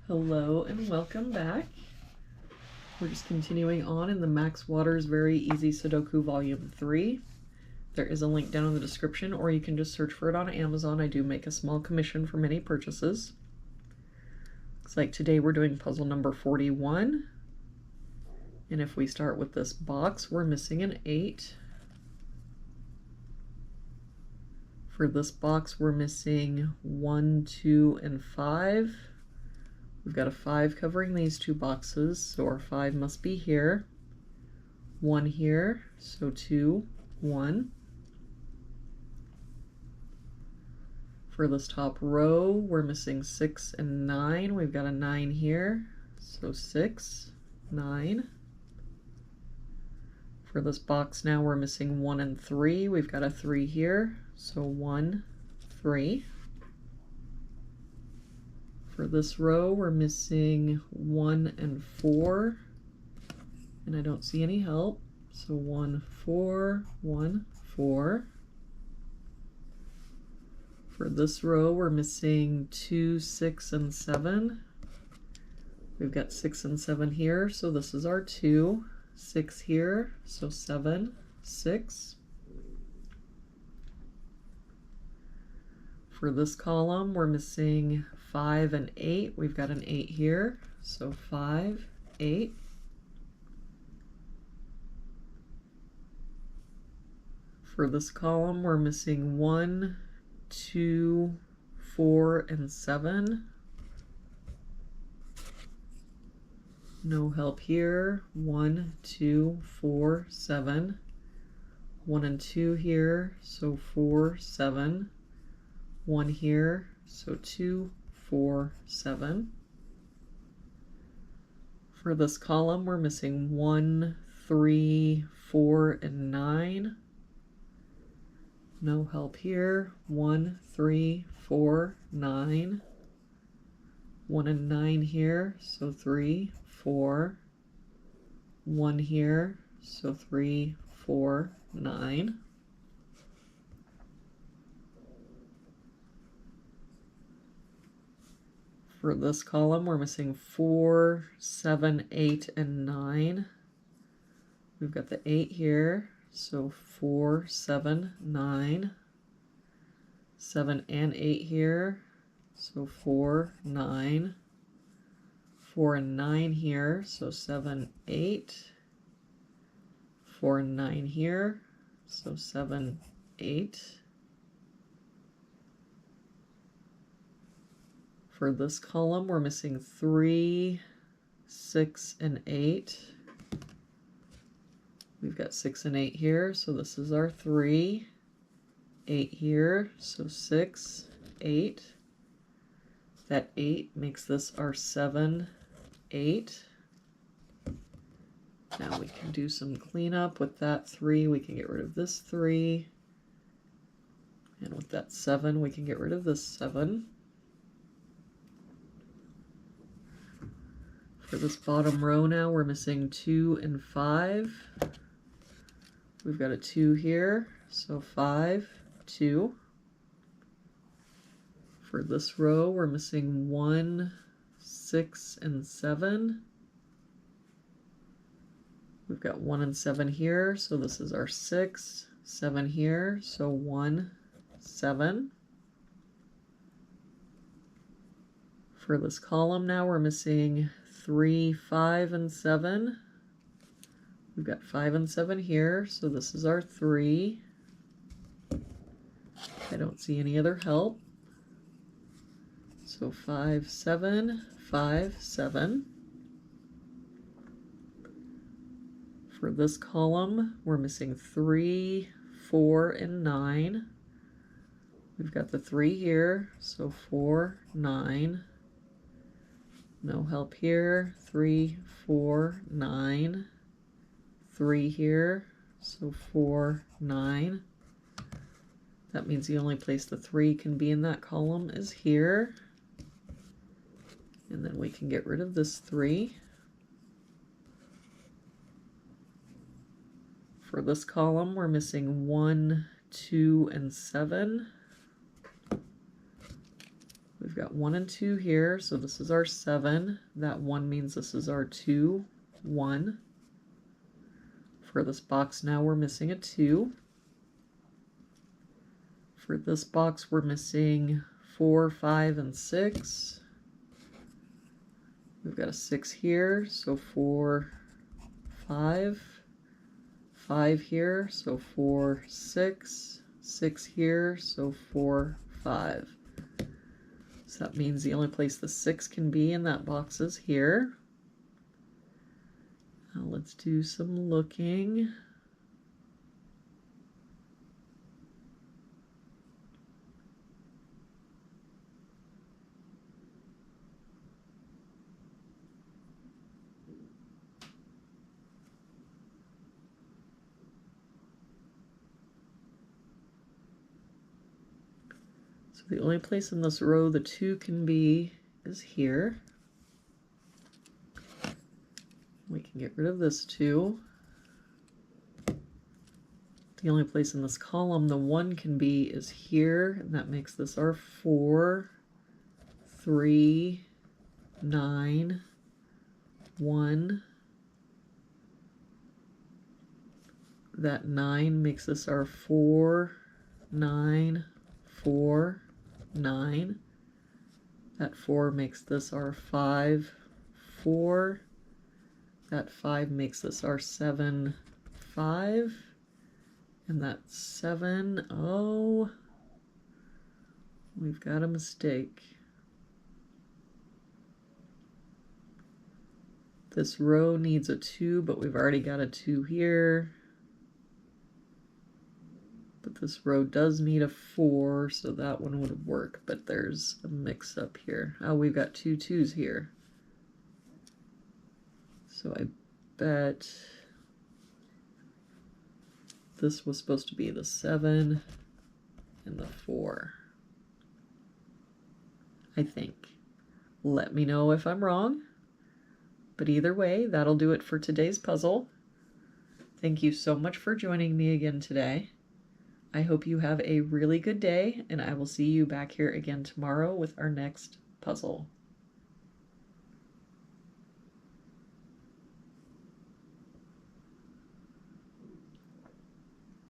Hello and welcome back. We're just continuing on in the Max Waters Very Easy Sudoku Volume 3. There is a link down in the description, or you can just search for it on Amazon. I do make a small commission for many purchases. Looks like today we're doing puzzle number 41. And if we start with this box, we're missing an 8. For this box, we're missing 1, 2, and 5. We've got a 5 covering these two boxes, so our 5 must be here. 1 here, so 2, 1. For this top row, we're missing 6 and 9. We've got a 9 here, so 6, 9. For this box now, we're missing 1 and 3. We've got a 3 here, so 1, 3. For this row, we're missing 1 and 4, and I don't see any help, so 1, 4, 1, 4. For this row, we're missing 2, 6, and 7. We've got 6 and 7 here, so this is our 2. 6 here, so 7, 6. For this column, we're missing 5 and 8. We've got an 8 here, so 5, 8. For this column, we're missing 1, 2, 4, and 7. No help here. 1, 2, 4, 7. 1 and 2 here, so 4, 7. 1 here, so 2, 4, 7. For this column, we're missing 1, 3, 4, and 9. No help here. 1, 3, 4, 9. 1 and 9 here, so 3, 4. 1 here, so 3, 4, 9. For this column, we're missing 4, 7, 8, and 9. We've got the 8 here, so 4, 7, 9. 7 and 8 here, so 4, 9. 4 and 9 here, so 7, 8. 4 and 9 here, so 7, 8. For this column, we're missing 3, 6, and 8. We've got 6 and 8 here, so this is our 3. 8 here, so 6, 8. That 8 makes this our 7, 8. Now we can do some cleanup. With that 3, we can get rid of this 3. And with that 7, we can get rid of this 7. For this bottom row now, we're missing 2 and 5. We've got a 2 here, so 5, 2. For this row, we're missing 1, 6, and 7. We've got 1 and 7 here, so this is our 6. 7 here, so 1, 7. For this column now, we're missing 3, 5, and 7. We've got 5 and 7 here, so this is our 3. I don't see any other help. So 5, 7, 5, 7. For this column, we're missing 3, 4, and 9. We've got the 3 here, so 4, 9. No help here. 3, 4, 9. 3 here, so 4, 9. That means the only place the 3 can be in that column is here. And then we can get rid of this 3. For this column, we're missing 1, 2, and 7. We've got 1 and 2 here, so this is our 7. That 1 means this is our 2, 1. For this box now we're missing a 2. For this box we're missing 4, 5, and 6. We've got a 6 here, so 4, 5. 5 here, so 4, 6. 6 here, so 4, 5. So that means the only place the 6 can be in that box is here. Now let's do some looking. So the only place in this row the 2 can be is here. We can get rid of this 2. The only place in this column the 1 can be is here, and that makes this our 4, 3, 9, 1. That 9 makes this our 4, 9, 4, 9. That 4 makes this our 5, 4. That 5 makes this our 7, 5. And that 7, oh, we've got a mistake. This row needs a 2, but we've already got a 2 here. But this row does need a 4, so that one would work, but there's a mix-up here. Oh, we've got 2 2s here. So I bet this was supposed to be the 7 and the 4. I think. Let me know if I'm wrong. But either way, that'll do it for today's puzzle. Thank you so much for joining me again today. I hope you have a really good day, and I will see you back here again tomorrow with our next puzzle.